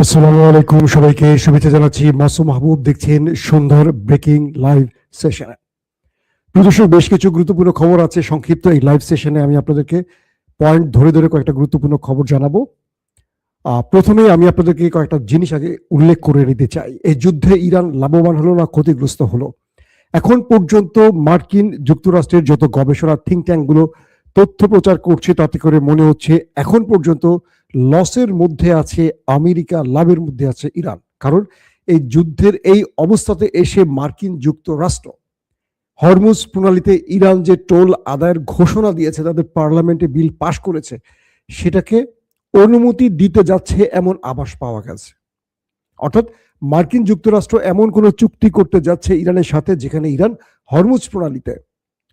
আসসালামু আলাইকুম, সবাইকে শুভেচ্ছা জানাচ্ছি। মাসুম মাহবুব দেখছেন সন্ধ্যার ব্রেকিং লাইভ সেশনে। প্রদর্শক, বেশ কিছু গুরুত্বপূর্ণ খবর আছে। সংক্ষিপ্ত এই লাইভ সেশনে আমি আপনাদেরকে পয়েন্ট ধরে ধরে কয়েকটা গুরুত্বপূর্ণ খবর জানাবো। প্রথমে আমি আপনাদেরকে কয়েকটা জিনিস আগে উল্লেখ করে নিতে চাই। এই যুদ্ধে ইরান লাভবান হলো না ক্ষতিগ্রস্ত হলো? এখন পর্যন্ত মার্কিন যুক্তরাষ্ট্রের যত গবেষণা থিঙ্ক ট্যাঙ্কগুলো তথ্য প্রচার করছে, তাতে করে মনে হচ্ছে এখন পর্যন্ত লসের মধ্যে আছে আমেরিকা, লাভের মধ্যে আছে ইরান। কারণ এই যুদ্ধের এই অবস্থাতে এসে মার্কিন যুক্তরাষ্ট্র হরমুজ প্রণালীতে ইরান যে টোল আদায়ের ঘোষণা দিয়েছে, তাদের পার্লামেন্টে বিল পাশ করেছে, সেটাকে অনুমতি দিতে যাচ্ছে এমন আভাস পাওয়া গেছে। অর্থাৎ মার্কিন যুক্তরাষ্ট্র এমন কোনো চুক্তি করতে যাচ্ছে ইরানের সাথে, যেখানে ইরান হরমুজ প্রণালীতে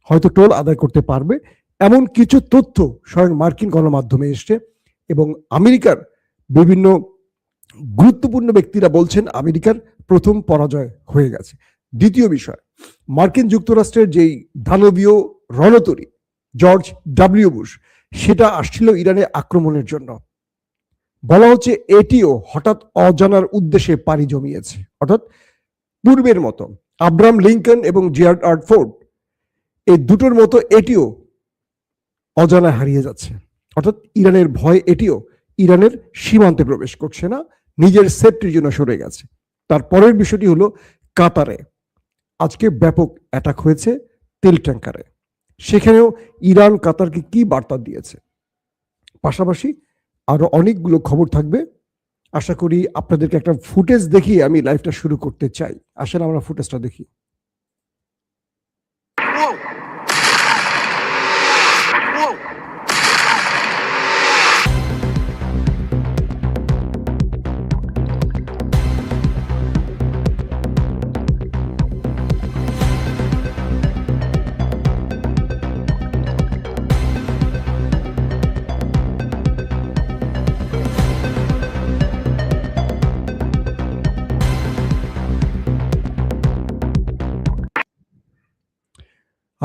হয়তো টোল আদায় করতে পারবে, এমন কিছু তথ্য স্বয়ং মার্কিন গণমাধ্যমে এসছে। এবং আমেরিকার বিভিন্ন গুরুত্বপূর্ণ ব্যক্তিরা বলছেন আমেরিকার প্রথম পরাজয় হয়ে গেছে। দ্বিতীয় বিষয়, মার্কিন যুক্তরাষ্ট্রের যেই দানবীয় রণতরী জর্জ ডাব্লিউ বুশ, সেটা আসছিল ইরানে আক্রমণের জন্য। বলা হচ্ছে এটিও হঠাৎ অজানার উদ্দেশ্যে পাড়ি জমিয়েছে। অর্থাৎ পূর্বের মতো আব্রাহাম লিঙ্কন এবং জিয়ার্ড আর ফোর্ড, এই দুটোর মতো এটিও অজানা হারিয়ে যাচ্ছে। অর্থাৎ ইরানের ভয় এটিও ইরানের সীমান্তে প্রবেশ করছে না, নিজের সেফটির জন্য সরে গেছে। তারপরের বিষয়টি হলো কাতারে আজকে ব্যাপক অ্যাটাক হয়েছে তেল ট্যাঙ্কারে। সেখানেও ইরান কাতারকে কি বার্তা দিয়েছে, পাশাপাশি আরো অনেকগুলো খবর থাকবে। আশা করি আপনাদেরকে একটা ফুটেজ দেখিয়ে আমি লাইভটা শুরু করতে চাই। আসেন আমরা ফুটেজটা দেখি।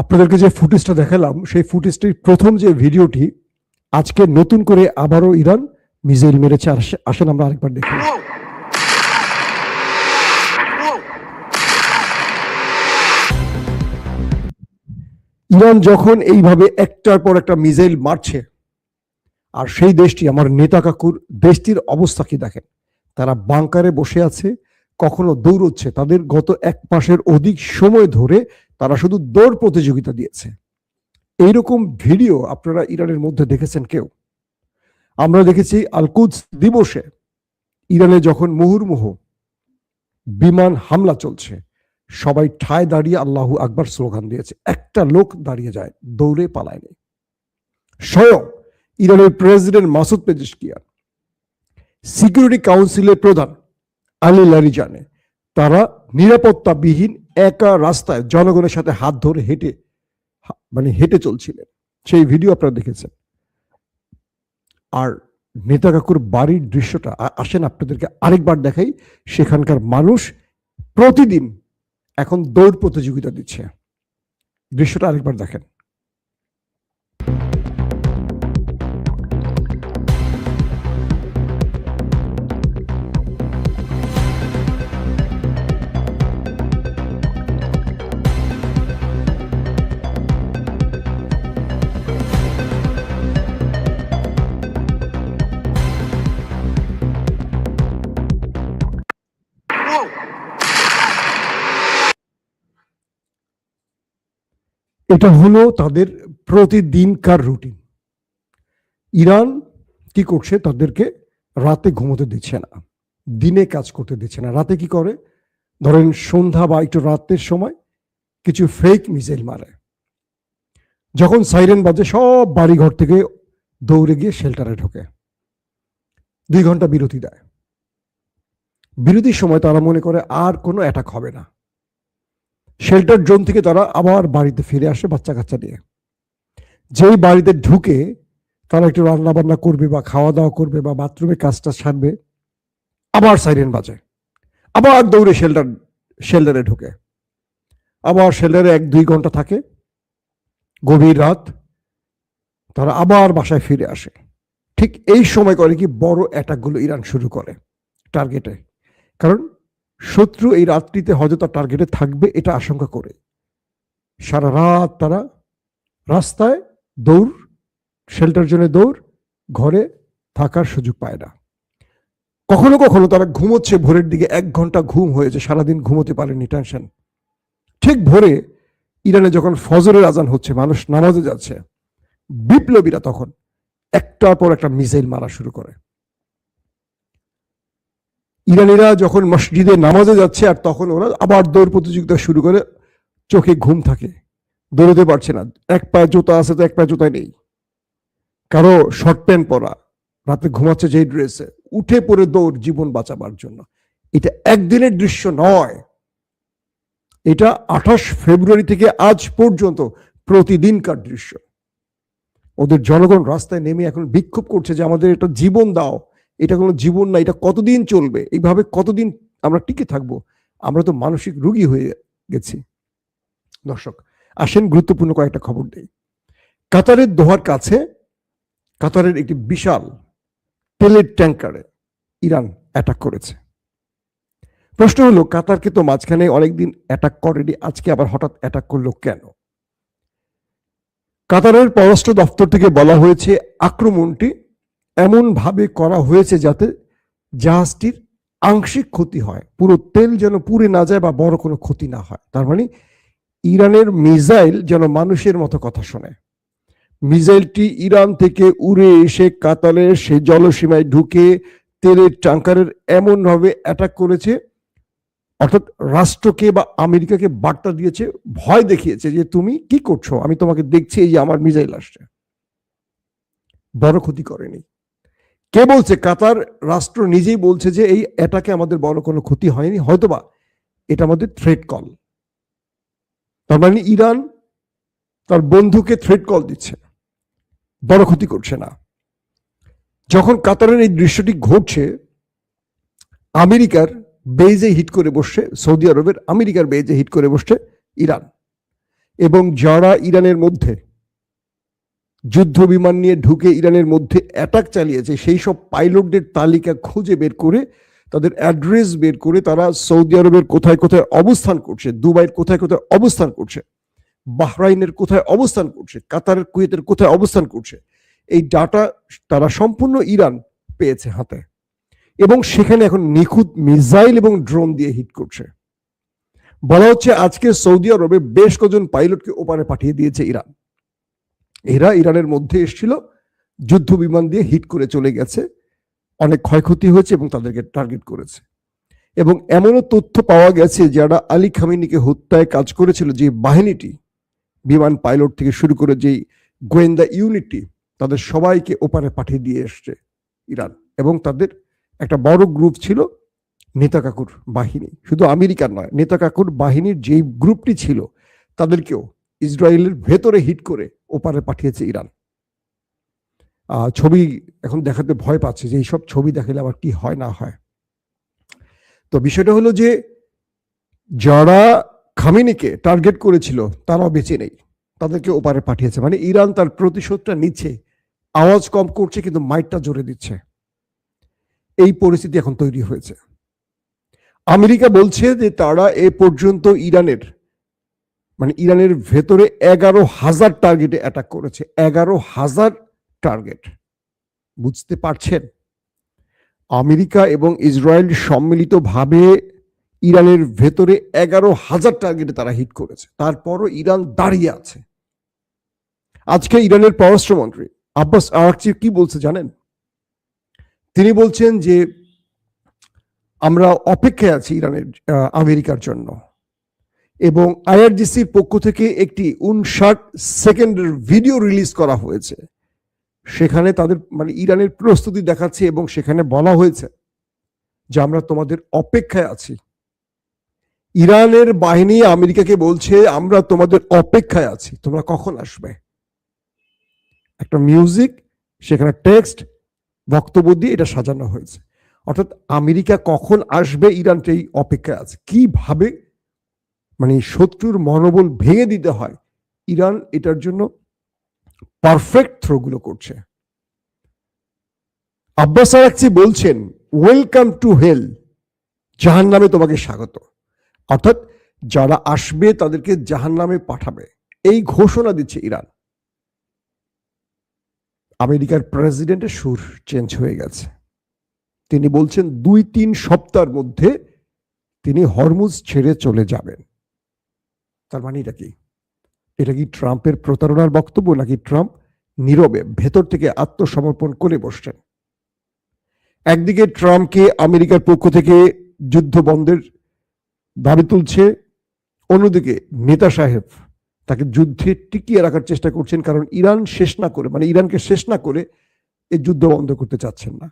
আপনাদেরকে যে ফুটেজটা দেখালাম, সেই ফুটেজটির প্রথম যে ভিডিওটি, আজকে নতুন করে আবারও ইরান মিসাইল মেরেছে। আসেন আমরা আরেকবার দেখি। ইরান যখন এইভাবে একটার পর একটা মিসাইল মারছে, আর সেই দেশটি, আমার নেতা কাকুর দেশটির অবস্থা কি দেখেন। তারা বাংকারে বসে আছে, কখনো দৌড়চ্ছে। তাদের গত এক মাসের অধিক সময় ধরে তারা শুধু দৌড় প্রতিযোগিতা দিয়েছে। এইরকম ভিডিও আপনারা ইরানের মধ্যে দেখেছেন কেউ? আমরা দেখেছি আল-কুদস দিবসে ইরানে যখন মুহুর্মুহু বিমান হামলা চলছে, সবাই ঠায় দাঁড়িয়ে আল্লাহু আকবার স্লোগান দিয়েছে। একটা লোক দাঁড়িয়ে যায়, দৌড়ে পালায়নি। স্বয়ং ইরানের প্রেসিডেন্ট মাসুদ পেজেশকিয়ান, সিকিউরিটি কাউন্সিলের প্রধান আলী লারিজানে, তারা নিরাপত্তাবিহীন একা রাস্তায় জনগণের সাথে হাত ধরে হেঁটে চলছিলেন। সেই ভিডিও আপনারা দেখেছেন। আর নেতা কাকুর বাড়ির দৃশ্যটা আসেন আপনাদেরকে আরেকবার দেখাই। সেখানকার মানুষ প্রতিদিন এখন দৌড় প্রতিযোগিতা দিচ্ছে। দৃশ্যটা আরেকবার দেখেন। এটা হলো তাদের প্রতিদিনকার রুটিন। ইরান কি করছে, তাদেরকে রাতে ঘুমোতে দিচ্ছে না, দিনে কাজ করতে দিচ্ছে না। রাতে কি করে, ধরেন সন্ধ্যা বা একটু রাতের সময় কিছু ফেক মিসাইল মারে। যখন সাইরেন বাজে, সব বাড়িঘর থেকে দৌড়ে গিয়ে শেল্টারে ঢোকে। 2 ঘন্টা বিরতি দেয়। বিরতির সময় তারা মনে করে আর কোনো অ্যাটাক হবে না। শেল্টার জোন থেকে তারা আবার বাড়িতে ফিরে আসে বাচ্চা কাচ্চা নিয়ে। যেই বাড়িতে ঢুকে তারা একটু রান্না বান্না করবে বা খাওয়া দাওয়া করবে বা বাথরুমে কাজটা সারবে, আবার সাইরেন বাজে, আবার দৌড়ে শেল্টারে ঢুকে, আবার শেল্টারে 1-2 ঘন্টা থাকে। গভীর রাত তারা আবার বাসায় ফিরে আসে। ঠিক এই সময় করে কি বড় অ্যাটাকগুলো ইরান শুরু করে। টার্গেটে, কারণ শত্রু এই রাত্রিতে হয়তো তার টার্গেটে থাকবে এটা আশঙ্কা করে সারা রাত তারা রাস্তায় দৌড়, শেল্টার জোনে দৌড়, ঘরে থাকার সুযোগ পায় না। কখনো কখনো তারা ঘুমোচ্ছে, ভোরের দিকে 1 ঘন্টা ঘুম হয়েছে, সারাদিন ঘুমোতে পারেনি, টেনশন। ঠিক ভোরে ইরানে যখন ফজরের আজান হচ্ছে, মানুষ নামাজে যাচ্ছে, বিপ্লবীরা তখন একটার পর একটা মিসাইল মারা শুরু করে। ইরানিরা যখন মসজিদে নামাজে যাচ্ছে আর তখন ওরা আবার দৌড় প্রতিযোগিতা শুরু করে, চোখে ঘুম থাকে, দৌড়তে পারছে না, এক পায়ে জুতা আছে তো এক পায়ে জুতায় নেই, কারো শর্ট প্যান্ট পরা, রাতে ঘুমাচ্ছে যেই ড্রেসে, উঠে পড়ে দৌড় জীবন বাঁচাবার জন্য। এটা একদিনের দৃশ্য নয়, এটা 28 ফেব্রুয়ারি থেকে আজ পর্যন্ত প্রতিদিনকার দৃশ্য। ওদের জনগণ রাস্তায় নেমে এখন বিক্ষোভ করছে যে আমাদের এটা জীবন দাও, এটা কোনো জীবন না, এটা কতদিন চলবে, এইভাবে কতদিন আমরা টিকে থাকবো, আমরা তো মানসিক রোগী হয়ে গেছি। দর্শক আসেন গুরুত্বপূর্ণ কয়েকটা খবর দেই। কাতারের দোহার কাছে কাতারের একটি বিশাল তেলের ট্যাঙ্কারে ইরান অ্যাটাক করেছে। প্রশ্ন হলো, কাতারকে তো মাঝখানে অনেকদিন অ্যাটাক করেনি, আজকে আবার হঠাৎ অ্যাটাক করলো কেন? কাতারের পররাষ্ট্র দপ্তর থেকে বলা হয়েছে আক্রমণটি এমন ভাবে করা হয়েছে যাতে জাহাজটির আংশিক ক্ষতি হয়, পুরো তেল যেন পুড়ে না যায় বা বড় কোনো ক্ষতি না হয়। তার মানে ইরানের মিসাইল যেন মানুষের মতো কথা শোনে। মিসাইলটি ইরান থেকে উড়ে এসে কাতারের সে জলসীমায় ঢুকে তেলের ট্যাঙ্কারের এমন ভাবে অ্যাটাক করেছে, অর্থাৎ রাষ্ট্রকে বা আমেরিকাকে বার্তা দিয়েছে, ভয় দেখিয়েছে যে তুমি কি করছো, আমি তোমাকে দেখছি, এই যে আমার মিসাইল আসছে। বড় ক্ষতি করেনি। কে বলছে? কাতার রাষ্ট্র নিজেই বলছে যে এই অ্যাটাকে আমাদের বড় কোনো ক্ষতি হয়নি, হয়তোবা এটা আমাদের থ্রেট কল। তার মানে ইরান তার বন্ধুকে থ্রেট কল দিচ্ছে, বড় ক্ষতি করছে না। যখন কাতারের এই দৃশ্যটি ঘটছে, আমেরিকার বেজে হিট করে বসছে, সৌদি আরবের আমেরিকার বেজে হিট করে বসছে ইরান, এবং যারা ইরানের মধ্যে যুদ্ধ বিমান নিয়ে ঢুকে ইরানের মধ্যে অ্যাটাক চালিয়েছে সেই সব পাইলটদের তালিকা খুঁজে বের করে, তাদের অ্যাড্রেস বের করে, তারা সৌদি আরবের কোথায় কোথায় অবস্থান করছে, দুবাইয়ের কোথায় কোথায় অবস্থান করছে, বাহরাইনের কোথায় অবস্থান করছে, কাতারের, কুয়েতের কোথায় অবস্থান করছে, এই ডাটা তারা সম্পূর্ণ ইরান পেয়েছে হাতে, এবং সেখানে এখন নিখুঁত মিসাইল এবং ড্রোন দিয়ে হিট করছে। বলা হচ্ছে আজকে সৌদি আরবে বেশ কজন পাইলটকে ওপারে পাঠিয়ে দিয়েছে ইরান। এরা ইরানের মধ্যে এসেছিল, যুদ্ধ বিমান দিয়ে হিট করে চলে গেছে, অনেক ক্ষয়ক্ষতি হয়েছে এবং তাদেরকে টার্গেট করেছে। এবং এমনও তথ্য পাওয়া গেছে যারা আলী খামেনিকে হত্যায় কাজ করেছিল, যে বাহিনীটি, বিমান পাইলট থেকে শুরু করে যেই গোয়েন্দা ইউনিটটি, তাদের সবাইকে ওপারে পাঠিয়ে দিয়ে এসছে ইরান। এবং তাদের একটা বড় গ্রুপ ছিল নেতা কাকুর বাহিনী, শুধু আমেরিকার নয়, নেতা কাকুর বাহিনীর যেই গ্রুপটি ছিল তাদেরকেও ইসরায়েলের ভেতরে হিট করে ওপারে পাঠিয়েছে ইরান। ছবি এখন দেখাতে ভয় পাচ্ছে যে এইসব ছবি দেখালে আবার কি হয় না হয়। তো বিষয়টা হলো যে যারা খামেনিকে টার্গেট করেছিল তারাও বেঁচে নেই, তাদেরকে ওপারে পাঠিয়েছে। মানে ইরান তার প্রতিশোধটা নিচ্ছে, আওয়াজ কম করছে কিন্তু মাইটটা জোরে দিচ্ছে। এই পরিস্থিতি এখন তৈরি হয়েছে। আমেরিকা বলছে যে তারা এ পর্যন্ত ইরানের ভেতরে 11,000 টার্গেটে অ্যাটাক করেছে। 11,000 টার্গেট, বুঝতে পারছেন? আমেরিকা এবং ইসরায়েল সম্মিলিতভাবে ইরানের ভেতরে 11,000 টার্গেটে তারা হিট করেছে, তারপরও ইরান দাঁড়িয়ে আছে। আজকে ইরানের পররাষ্ট্রমন্ত্রী আব্বাস আরাকচি কি বলছে জানেন? তিনি বলছেন যে আমরা অপেক্ষায় আছি আমেরিকার জন্য, এবং আইআরজিসির পক্ষ থেকে একটি 59 সেকেন্ডের ভিডিও রিলিজ করা হয়েছে। সেখানে তাদের ইরানের প্রস্তুতি দেখাচ্ছে এবং সেখানে বলা হয়েছে যে আমরা তোমাদের অপেক্ষায় আছি। ইরানের বাহিনী আমেরিকাকে বলছে আমরা তোমাদের অপেক্ষায় আছি, তোমরা কখন আসবে। একটা মিউজিক, সেখানে টেক্সট, বক্তব্য দিয়ে এটা সাজানো হয়েছে। অর্থাৎ আমেরিকা কখন আসবে ইরান সেই অপেক্ষায় আছে। কিভাবে শত্রুর মনোবল ভেঙে দিতে হয়, ইরান এটার জন্য পারফেক্ট থ্রোগুলো করছে। আব্বাস আরাকচি বলছেন ওয়েলকাম টু হেল, জাহান্নামে তোমাকে স্বাগত। অর্থাৎ যারা আসবে তাদেরকে জাহান্নামে পাঠাবে, এই ঘোষণা দিচ্ছে ইরান। আমেরিকার প্রেসিডেন্টের সুর চেঞ্জ হয়ে গেছে। তিনি বলছেন 2-3 সপ্তাহের মধ্যে তিনি হরমুজ ছেড়ে চলে যাবেন। তার মানে এটা কি? এটা কি ট্রাম্পের প্রতারণার বক্তব্য, নাকি ট্রাম্প নীরবে ভেতর থেকে আত্মসমর্পণ করে বসছেন? একদিকে ট্রাম্পকে আমেরিকার পক্ষ থেকে যুদ্ধ বন্ধের দাবি তুলছে, অন্যদিকে নেতা সাহেব তাকে যুদ্ধে টিকিয়ে রাখার চেষ্টা করছেন, কারণ ইরান শেষ না করে, মানে ইরানকে শেষ না করে এই যুদ্ধ বন্ধ করতে চাচ্ছেন না।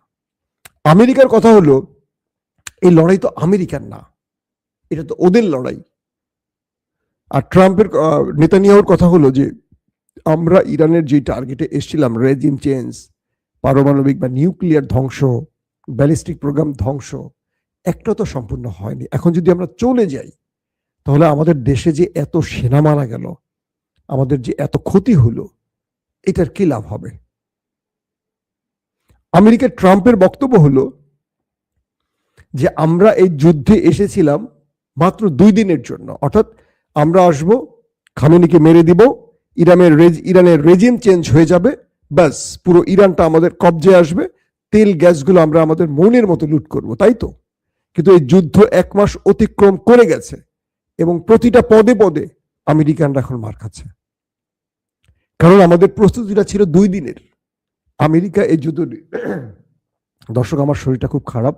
আমেরিকার কথা হলো, এই লড়াই তো আমেরিকার না, এটা তো ওদের লড়াই। আর ট্রাম্পের নেতানিয়াহুর কথা হলো যে আমরা ইরানের যে টার্গেটে এসেছিলাম, রেজিম চেঞ্জ, পারমাণবিক বা নিউক্লিয়ার ধ্বংস, ব্যালিস্টিক প্রোগ্রাম ধ্বংস, একটা তো সম্পূর্ণ হয়নি। এখন যদি আমরা চলে যাই, তাহলে আমাদের দেশে যে এত সেনা মারা গেল, আমাদের যে এত ক্ষতি হলো, এটার কি লাভ হবে? আমেরিকার ট্রাম্পের বক্তব্য হলো যে আমরা এই যুদ্ধে এসেছিলাম মাত্র 2 দিনের জন্য, অর্থাৎ আমরা আসব, খামেনিকে মেরে দিব, ইরানের রেজিম চেঞ্জ হয়ে যাবে, ব্যাস পুরো ইরানটা আমাদের কবজে আসবে, তেল গ্যাসগুলো আমরা আমাদের মনের মতো লুট করব, তাই তো? কিন্তু এই যুদ্ধ 1 মাস অতিক্রম করে গেছে এবং প্রতিটা পদে পদে আমেরিকানরা এখন মার খাচ্ছে, কারণ আমাদের প্রস্তুতিটা ছিল 2 দিনের। আমেরিকা এই যুদ্ধ, দর্শক আমার শরীরটা খুব খারাপ,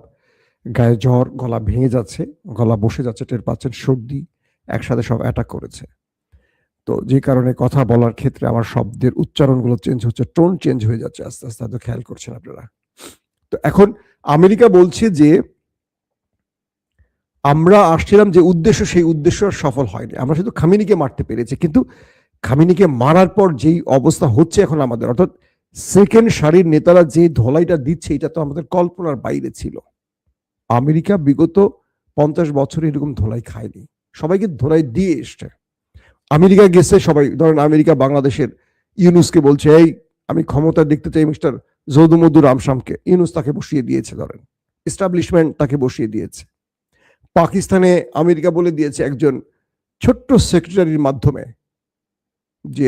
গায়ে জ্বর, গলা ভেঙে যাচ্ছে, গলা বসে যাচ্ছে, টের পাচ্ছেন, সর্দি একসাথে সব অ্যাটাক করেছে। তো যে কারণে কথা বলার ক্ষেত্রে আমার শব্দের উচ্চারণগুলো চেঞ্জ হচ্ছে, টোন চেঞ্জ হয়ে যাচ্ছে আস্তে আস্তে, হয়তো খেয়াল করছেন আপনারা। তো এখন আমেরিকা বলছে যে আমরা আসছিলাম যে উদ্দেশ্য, সেই উদ্দেশ্য সফল হয়নি, আমরা শুধু খামেনিকে মারতে পেরেছি। কিন্তু খামেনিকে মারার পর যেই অবস্থা হচ্ছে এখন আমাদের, অর্থাৎ সেকেন্ড সারির নেতারা যে ধোলাইটা দিচ্ছে, এটা তো আমাদের কল্পনার বাইরে ছিল। আমেরিকা বিগত 50 বছরে এরকম ধোলাই খায়নি, সবাইকে ধোলাই দিয়ে এসছে। আমেরিকা গেছে সবাই, ধরেন আমেরিকা বাংলাদেশের ইউনুসকে বলছে, এই আমি ক্ষমতা দেখতে চাই মিস্টার যদুমধু রামশামকে, ইউনুস তাকে বসিয়ে দিয়েছে, ধরেন এস্টাবলিশমেন্ট তাকে বসিয়ে দিয়েছে। পাকিস্তানে আমেরিকা বলে দিয়েছে একজন ছোট্ট সেক্রেটারির মাধ্যমে যে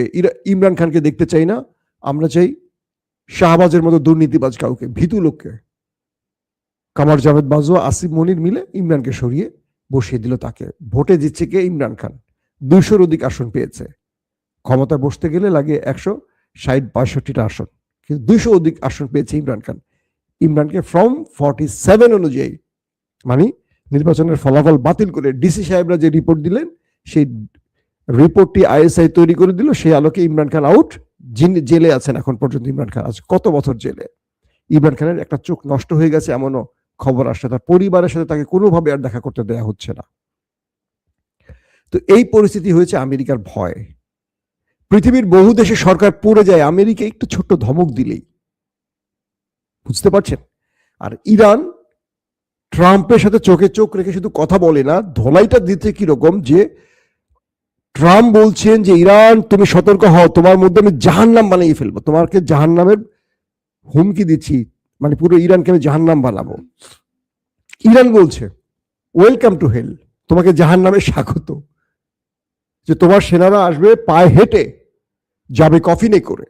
ইমরান খানকে দেখতে চাই না, আমরা চাই শাহবাজের মতো দুর্নীতিবাজ কাউকে, ভীতু লোককে। কামার জাভেদ বাজওয়া, আসিফ মনির মিলে ইমরানকে সরিয়ে বসিয়ে দিল তাকে। ভোটে জিতছে কে? ইমরান খান, 200-র অধিক আসন পেয়েছে। ক্ষমতা বসতে গেলে লাগে 160-62টা আসন, কিন্তু 200 অধিক আসন পেয়েছে ইমরান খান। ইমরানকে ফর্ম 47 অনুযায়ী, মানে নির্বাচনের ফলাফল বাতিল করে ডিসি সাহেবরা যে রিপোর্ট দিলেন, সেই রিপোর্টটি আইএসআই তৈরি করে দিল, সেই আলোকে ইমরান খান আউট। যিনি জেলে আছেন এখন পর্যন্ত, ইমরান খান আজ কত বছর জেলে। ইমরান খানের একটা চোখ নষ্ট হয়ে গেছে এমনও খবর আসছে, তার পরিবারের সাথে তাকে কোনোভাবে আর দেখা করতে দেয়া হচ্ছে না। তো এই পরিস্থিতি হয়েছে আমেরিকার ভয়। পৃথিবীর বহু দেশে সরকার পড়ে যায় আমেরিকা একটু ছোট্ট ধমক দিলেই, বুঝতে পারছেন? আর ইরান ট্রাম্পের সাথে চোখে চোখ রেখে শুধু কথা বলে না, ধোলাইটা দিতে কিরকম যে ট্রাম্প বলছেন যে ইরান তুমি সতর্ক হও, তোমার মধ্যে আমি জাহান্নাম বানিয়ে ফেলবো, তোমাকে জাহান্নামের হুমকি দিচ্ছি, মানে পুরো ইরানকে আমি জাহান্নাম বানাবো। ইরান বলছে ওয়েলকাম টু হেল, তোমাকে জাহান্নামে স্বাগত, যে তোমার সেনারা আসবে পায়ে হেঁটে, যাবে কফিনে করে।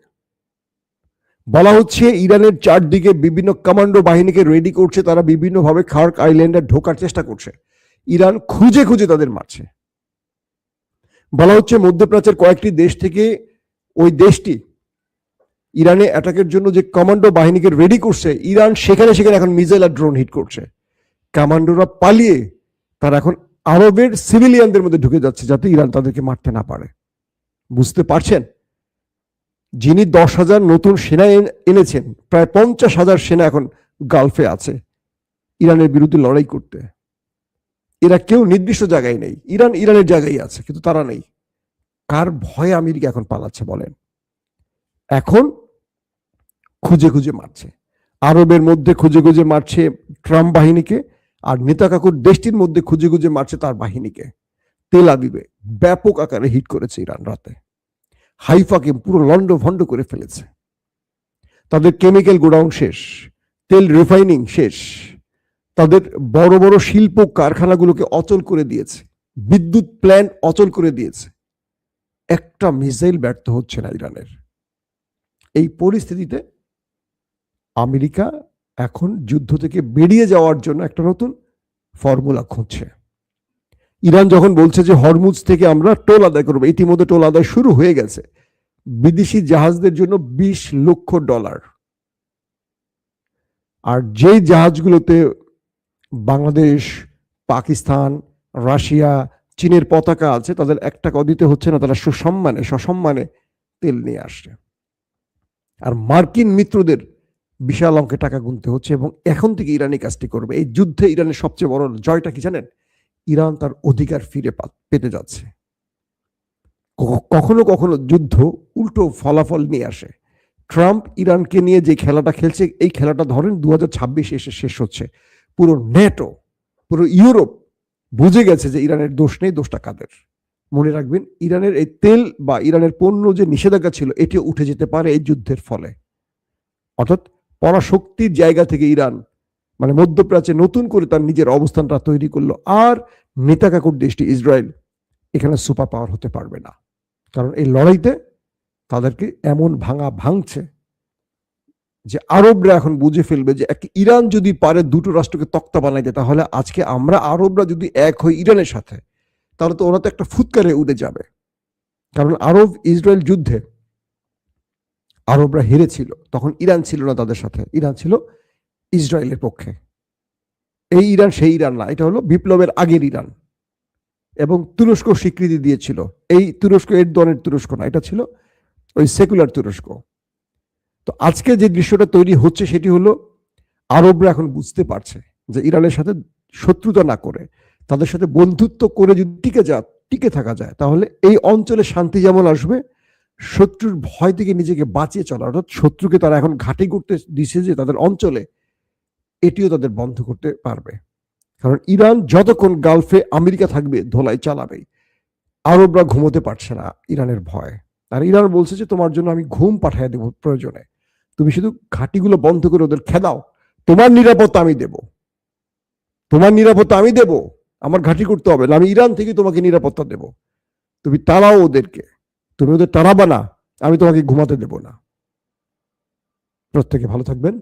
বলা হচ্ছে ইরানের চারদিকে বিভিন্ন কমান্ডো বাহিনীকে রেডি করছে, তারা বিভিন্নভাবে খার্ক আইল্যান্ডে ঢোকার চেষ্টা করছে, ইরান খুঁজে খুঁজে তাদের মারছে। বলা হচ্ছে মধ্যপ্রাচ্যের কয়েকটি দেশ থেকে ওই দেশটি ইরানে অ্যাটাকের জন্য যে কমান্ডো বাহিনীকে রেডি করছে, ইরান সেখানে সেখানে এখন মিসাইল আর ড্রোন হিট করছে। কমান্ডোরা পালিয়ে তারা এখন আরবের সিভিলিয়ানদের মধ্যে ঢুকে যাচ্ছে, যাতে ইরান তাদেরকে মারতে না পারে। বুঝতে পারছেন? যিনি 10,000 নতুন সেনা এনেছেন, প্রায় 50,000 সেনা এখন গালফে আছে ইরানের বিরুদ্ধে লড়াই করতে। এরা কেউ নির্দিষ্ট জায়গায় নেই, ইরান ইরানের জায়গায় আছে, কিন্তু তারা নেই। কার ভয়ে আমেরিকা এখন পালাচ্ছে বলেন? এখন খুঁজে খুঁজে মারছে, আরবের মধ্যে খুঁজে খুঁজে মারছে ট্রাম্প বাহিনীকে, আর নেতা কাকুর দেশটির মধ্যে খুঁজে খুঁজে মারছে তার বাহিনীকে। তেল আবিবে ব্যাপক আকারে হিট করেছে ইরান রাতে, হাইফাকে পুরো লন্ড ভন্ড করে ফেলেছে, তাদের কেমিক্যাল গোডাউন শেষ, তেল রিফাইনিং শেষ, তাদের বড় বড় শিল্প কারখানাগুলোকে অচল করে দিয়েছে, বিদ্যুৎ প্ল্যান্ট অচল করে দিয়েছে। একটা মিসাইল ব্যর্থ হচ্ছে না ইরানের। এই পরিস্থিতিতে আমেরিকা এখন যুদ্ধ থেকে বেরিয়ে যাওয়ার জন্য একটা নতুন ফর্মুলা খুঁজছে। ইরান যখন বলছে যে হরমুজ থেকে আমরা টোল আদায় করবো, ইতিমধ্যে টোল আদায় শুরু হয়ে গেছে বিদেশি জাহাজদের জন্য $20 লক্ষ। আর যেই জাহাজগুলোতে বাংলাদেশ, পাকিস্তান, রাশিয়া, চীনের পতাকা আছে, তাদের $1 দিতে হচ্ছে না, তারা সসম্মানে তেল নিয়ে আসছে। আর মার্কিন মিত্রদের বিশাল অঙ্কে টাকা গুনতে হচ্ছে, এবং এখন থেকে ইরানি কাজটি করবে। এই যুদ্ধে ইরানের সবচেয়ে বড় জয়টা কি জানেন? ইরান তার অধিকার ফিরে পেতে যাচ্ছে। কখনো কখনো যুদ্ধ উল্টো ফলাফল নিয়ে আসে। ট্রাম্প ইরানকে নিয়ে যে খেলাটা খেলছে, এই খেলাটা ধরেন 2026 এসে শেষ হচ্ছে। পুরো নেটো, পুরো ইউরোপ বুঝে গেছে যে ইরানের দোষ নেই, দোষটা কাদের। মনে রাখবেন, ইরানের এই তেল বা ইরানের পণ্য যে নিষেধাজ্ঞা ছিল, এটিও উঠে যেতে পারে এই যুদ্ধের ফলে। অর্থাৎ পরাশক্তির জায়গা থেকে ইরান মানে মধ্যপ্রাচ্যে নতুন করে তার নিজের অবস্থানটা তৈরি করলো। আর নেতাকাকুর দেশটি ইসরায়েল এখানে সুপার পাওয়ার হতে পারবে না, কারণ এই লড়াইতে তাদেরকে এমন ভাঙছে যে আরবরা এখন বুঝে ফেলবে যে ইরান যদি পারে দুটো রাষ্ট্রকে তক্তা বানাইতে, তাহলে আজকে আমরা আরবরা যদি এক হই ইরানের সাথে, তাহলে তো ওরা তো একটা ফুৎকারে উড়ে যাবে। কারণ আরব ইসরায়েল যুদ্ধে আরবরা হেরেছিল, তখন ইরান ছিল না তাদের সাথে, ইরান ছিল ইসরায়েলের পক্ষে। এই ইরান সেই ইরান না, এটা হলো বিপ্লবের আগের ইরান। এবং তুরস্ক স্বীকৃতি দিয়েছিল। এই তুরস্ক এরদোয়ানের তুরস্ক না, এটা ছিল ওই সেকুলার তুরস্ক। তো আজকে যে দৃশ্যটা তৈরি হচ্ছে সেটি হলো আরবরা এখন বুঝতে পারছে যে ইরানের সাথে শত্রুতা না করে তাদের সাথে বন্ধুত্ব করে যদি টিকে থাকা যায়, তাহলে এই অঞ্চলে শান্তি যেমন আসবে, শত্রুর ভয় থেকে নিজেকে বাঁচিয়ে চলা, অর্থাৎ শত্রুকে তারা এখন ঘাঁটি করতে দিছে যে তাদের অঞ্চলে, এটিও তাদের বন্ধ করতে পারবে। কারণ ইরান যতক্ষণ গালফে আমেরিকা থাকবে ধোলাই চালাবে। আরবরা ঘুমোতে পারছে না ইরানের ভয়। আর ইরান বলছে যে তোমার জন্য আমি ঘুম পাঠিয়ে দেবো প্রয়োজনে, তুমি শুধু ঘাঁটিগুলো বন্ধ করে ওদের খেদাও, তোমার নিরাপত্তা আমি দেব, তোমার নিরাপত্তা আমি দেব, আমার ঘাঁটি করতে হবে না, আমি ইরান থেকে তোমাকে নিরাপত্তা দেব, তুমি তাড়াও ওদেরকে, তুমি ওদের তাড়াবা না, আমি তোমাকে ঘুমাতে দেব না। প্রত্যেকে ভালো থাকবেন।